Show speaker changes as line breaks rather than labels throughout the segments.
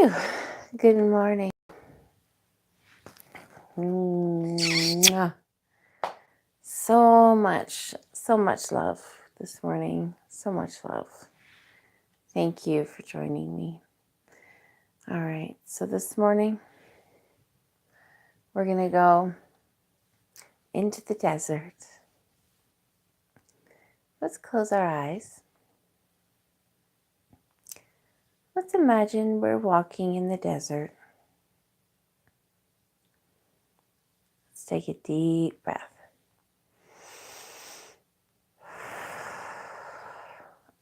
Whew. Good morning. Mwah. So much love this morning. So much love. Thank you for joining me. All right, so this morning we're going to go into the desert. Let's close our eyes. Let's imagine we're walking in the desert. Let's take a deep breath.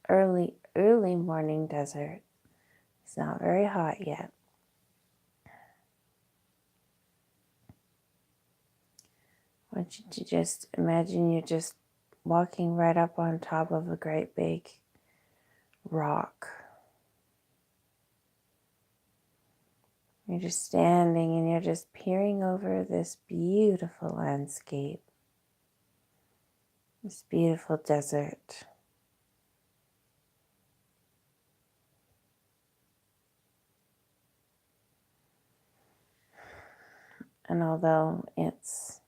Early morning desert. It's not very hot yet. I want you to just imagine you're just walking right up on top of a great big rock. You're just standing and you're just peering over this beautiful landscape, this beautiful desert. And although it's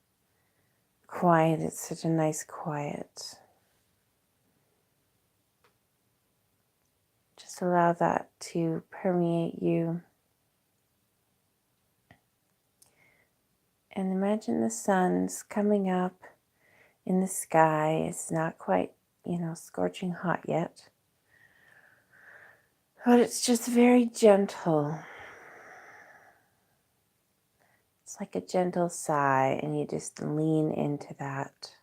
quiet, it's such a nice quiet. Just allow that to permeate you. And imagine the sun's coming up in the sky. It's not quite, scorching hot yet. But it's just very gentle. It's like a gentle sigh, and you just lean into that.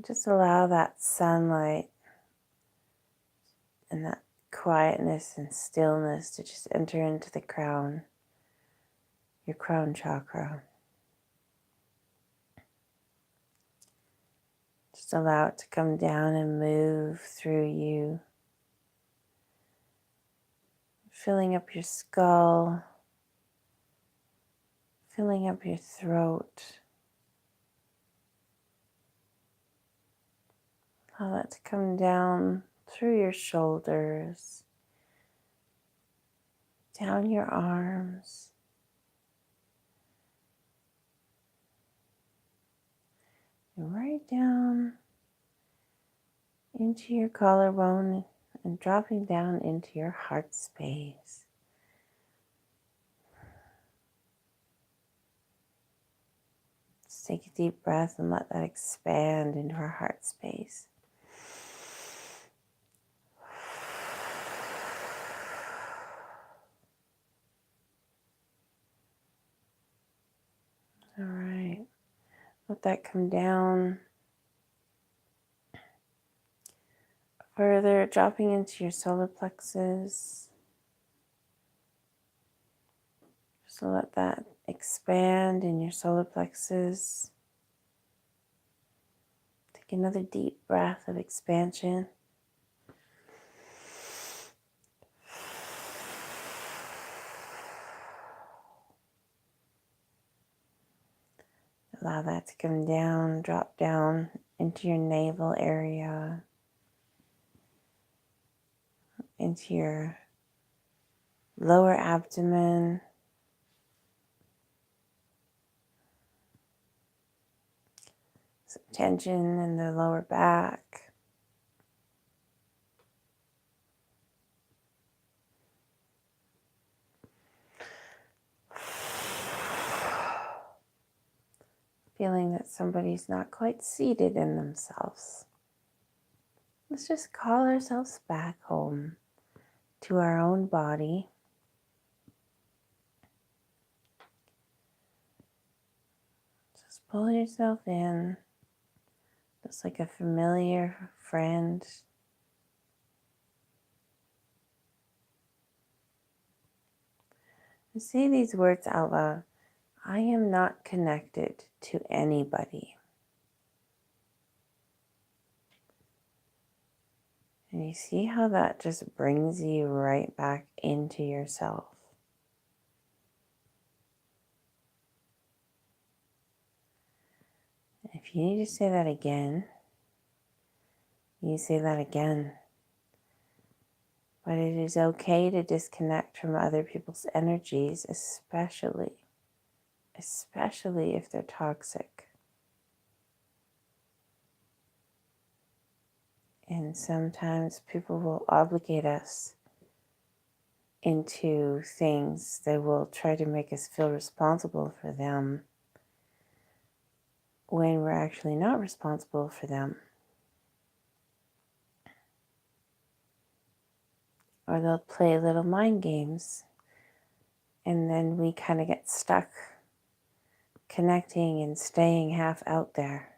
Just allow that sunlight and that quietness and stillness to just enter into the crown, your crown chakra. Just allow it to come down and move through you, filling up your skull, filling up your throat. Allow that to come down through your shoulders, down your arms, and right down into your collarbone and dropping down into your heart space. Just take a deep breath and let that expand into our heart space. All right, let that come down further, dropping into your solar plexus. So let that expand in your solar plexus. Take another deep breath of expansion. Allow that to come down, drop down into your navel area, into your lower abdomen, some tension in the lower back. Feeling that somebody's not quite seated in themselves. Let's just call ourselves back home to our own body. Just pull yourself in, just like a familiar friend. And say these words out loud. I am not connected to anybody. And you see how that just brings you right back into yourself. If you need to say that again, you say that again. But it is okay to disconnect from other people's energies, especially if they're toxic. And sometimes people will obligate us into things. They will try to make us feel responsible for them when we're actually not responsible for them. Or they'll play little mind games, and then we kind of get stuck connecting and staying half out there.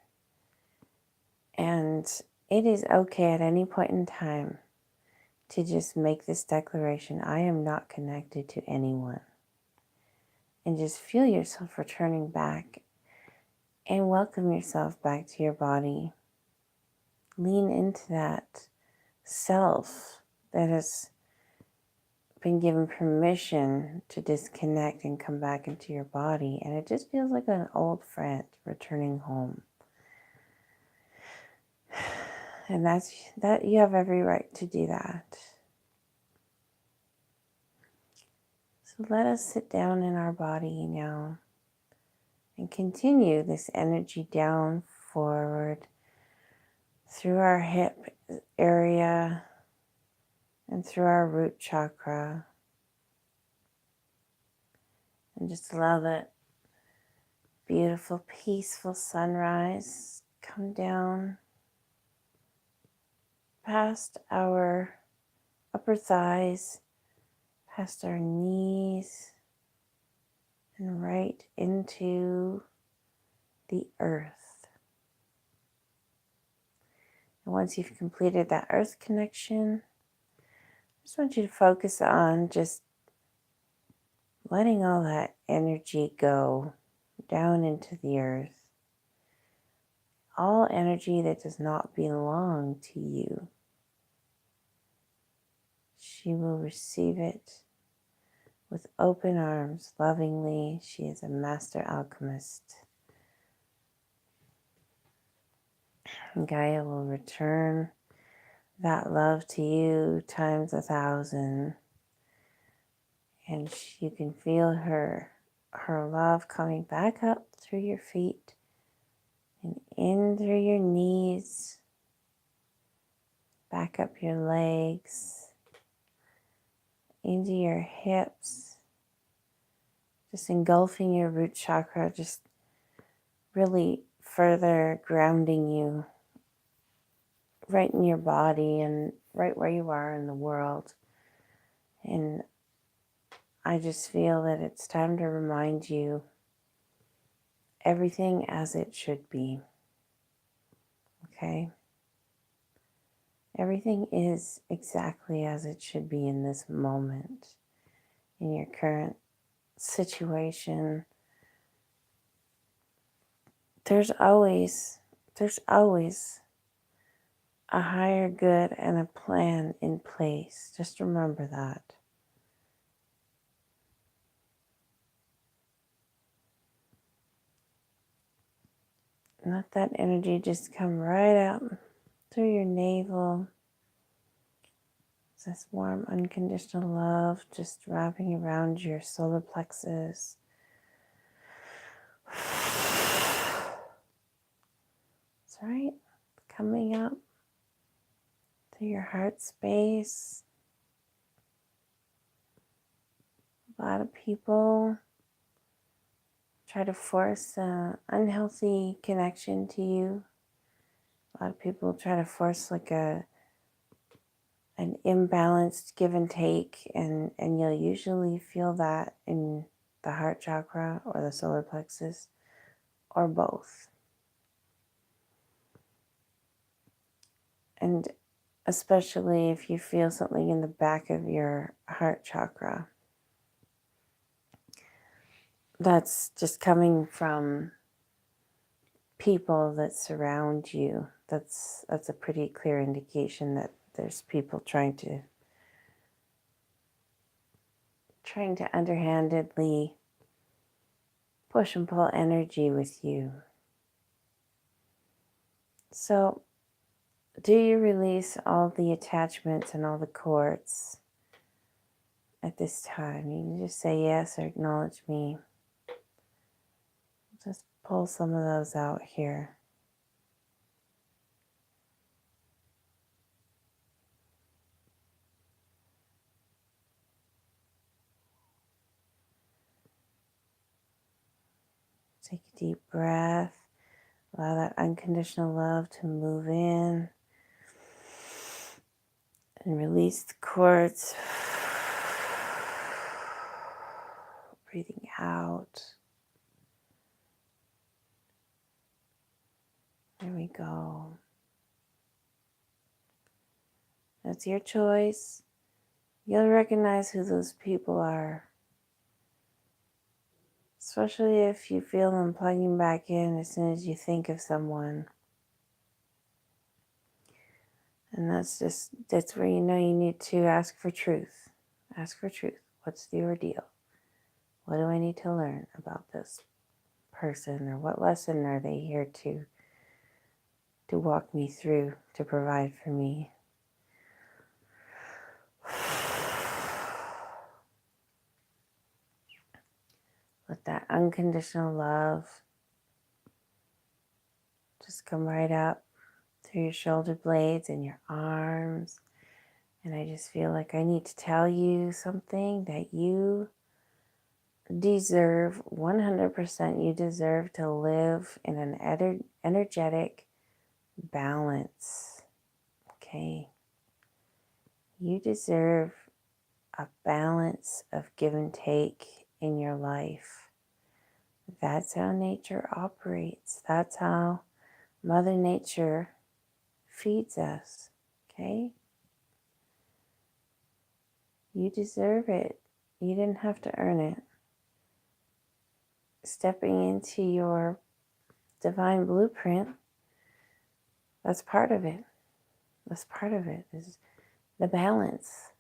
And it is okay at any point in time to just make this declaration: I am not connected to anyone. And just feel yourself returning back and welcome yourself back to your body. Lean into that self that has been given permission to disconnect and come back into your body. And it just feels like an old friend returning home. And that you have every right to do that. So let us sit down in our body now and continue this energy down, forward, through our hip area and through our root chakra. And just allow that beautiful, peaceful sunrise come down past our upper thighs, past our knees, and right into the earth. And once you've completed that earth connection, I just want you to focus on just letting all that energy go down into the earth. All energy that does not belong to you. She will receive it with open arms, lovingly. She is a master alchemist. And Gaia will return that love to you times 1,000. And you can feel her love coming back up through your feet and in through your knees, back up your legs, into your hips, just engulfing your root chakra, just really further grounding you right in your body and right where you are in the world. And I just feel that it's time to remind you everything as it should be. Okay? Everything is exactly as it should be in this moment, in your current situation. There's always a higher good and a plan in place. Just remember that. Let that energy just come right out through your navel. This warm, unconditional love just wrapping around your solar plexus. That's right. Coming up through your heart space. A lot of people try to force an unhealthy connection to you. A lot of people try to force like an imbalanced give and take, and you'll usually feel that in the heart chakra or the solar plexus or both. And especially if you feel something in the back of your heart chakra, that's just coming from people that surround you. That's a pretty clear indication that there's people trying to underhandedly push and pull energy with you. So do you release all the attachments and all the cords at this time? You can just say yes or acknowledge me. Just pull some of those out here. Take a deep breath. Allow that unconditional love to move in. And release the cords. Breathing out. There we go. That's your choice. You'll recognize who those people are. Especially if you feel them plugging back in as soon as you think of someone. And that's where you know you need to ask for truth. Ask for truth. What's the ordeal? What do I need to learn about this person? Or what lesson are they here to walk me through, to provide for me? Let that unconditional love just come right up through your shoulder blades and your arms. And I just feel like I need to tell you something, that you deserve, 100% you deserve to live in an energetic balance. Okay? You deserve a balance of give and take in your life. That's how nature operates. That's how Mother Nature feeds us. Okay? You deserve it. You didn't have to earn it. Stepping into your divine blueprint, that's part of it. That's part of it, is the balance.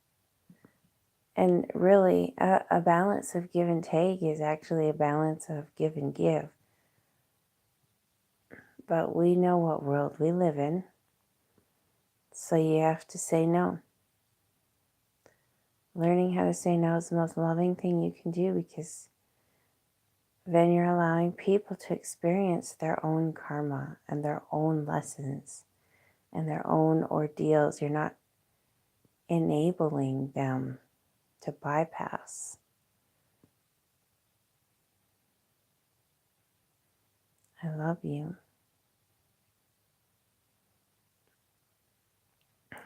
And really, a balance of give and take is actually a balance of give and give. But we know what world we live in, so you have to say no. Learning how to say no is the most loving thing you can do, because then you're allowing people to experience their own karma and their own lessons and their own ordeals. You're not enabling them to bypass. I love you.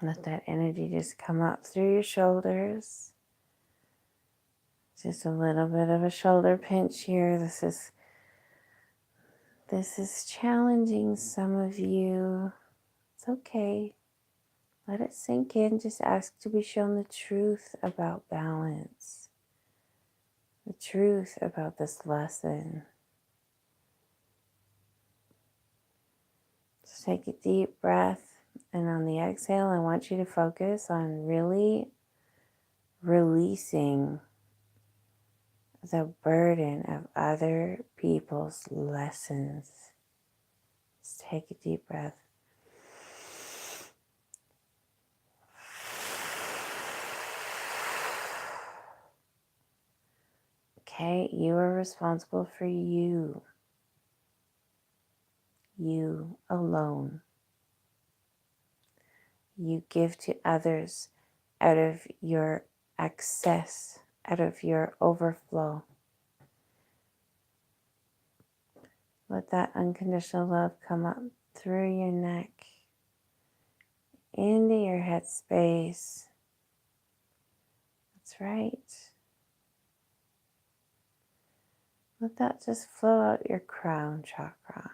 Let that energy just come up through your shoulders. Just a little bit of a shoulder pinch here. This is challenging some of you. It's okay. Let it sink in. Just ask to be shown the truth about balance. The truth about this lesson. Just take a deep breath. And on the exhale, I want you to focus on really releasing the burden of other people's lessons. Just take a deep breath. Okay, you are responsible for you. You alone. You give to others out of your excess, out of your overflow. Let that unconditional love come up through your neck, into your head space. That's right. Let that just flow out your crown chakra.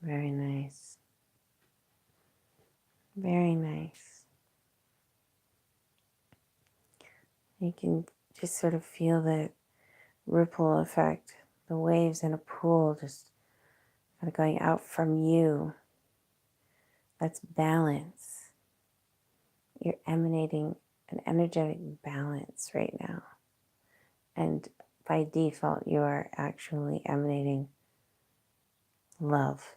Very nice. Very nice. You can just sort of feel the ripple effect, the waves in a pool just kind of going out from you. That's balance. You're emanating an energetic balance right now. And by default, you are actually emanating love.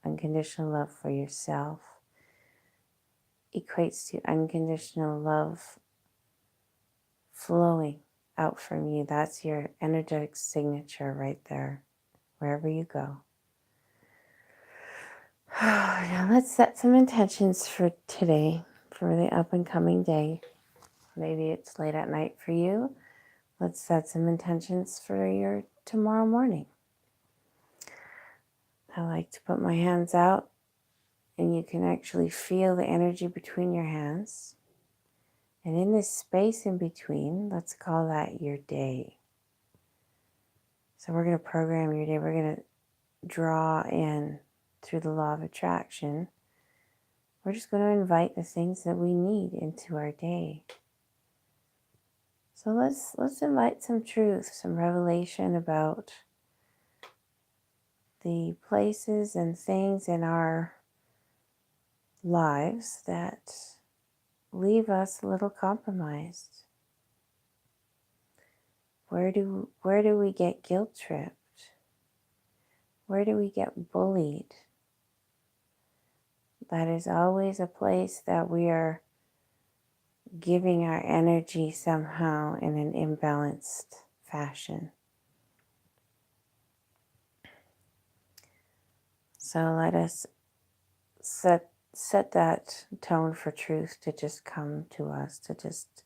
Unconditional love for yourself equates to unconditional love flowing out from you. That's your energetic signature right there, wherever you go. Now let's set some intentions for today, for the up and coming day. Maybe it's late at night for you. Let's set some intentions for your tomorrow morning. I like to put my hands out, and you can actually feel the energy between your hands. And in this space in between, let's call that your day. So we're going to program your day. We're going to draw in through the law of attraction. We're just going to invite the things that we need into our day. So let's invite some truth, some revelation about the places and things in our lives that leave us a little compromised. Where do we get guilt tripped? Where do we get bullied? That is always a place that we are giving our energy somehow in an imbalanced fashion. So let us set that tone for truth to just come to us, to just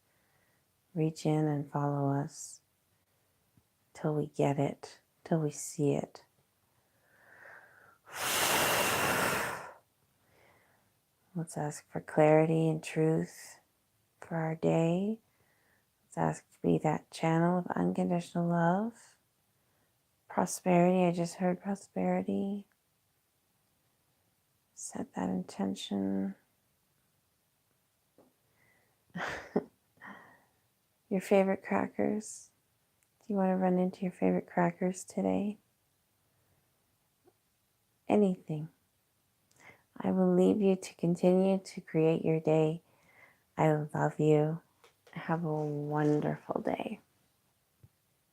reach in and follow us till we get it, till we see it. Let's ask for clarity and truth for our day. Let's ask to be that channel of unconditional love. Prosperity, I just heard prosperity. Set that intention. Your favorite crackers. Do you want to run into your favorite crackers today? Anything. I will leave you to continue to create your day. I love you. Have a wonderful day.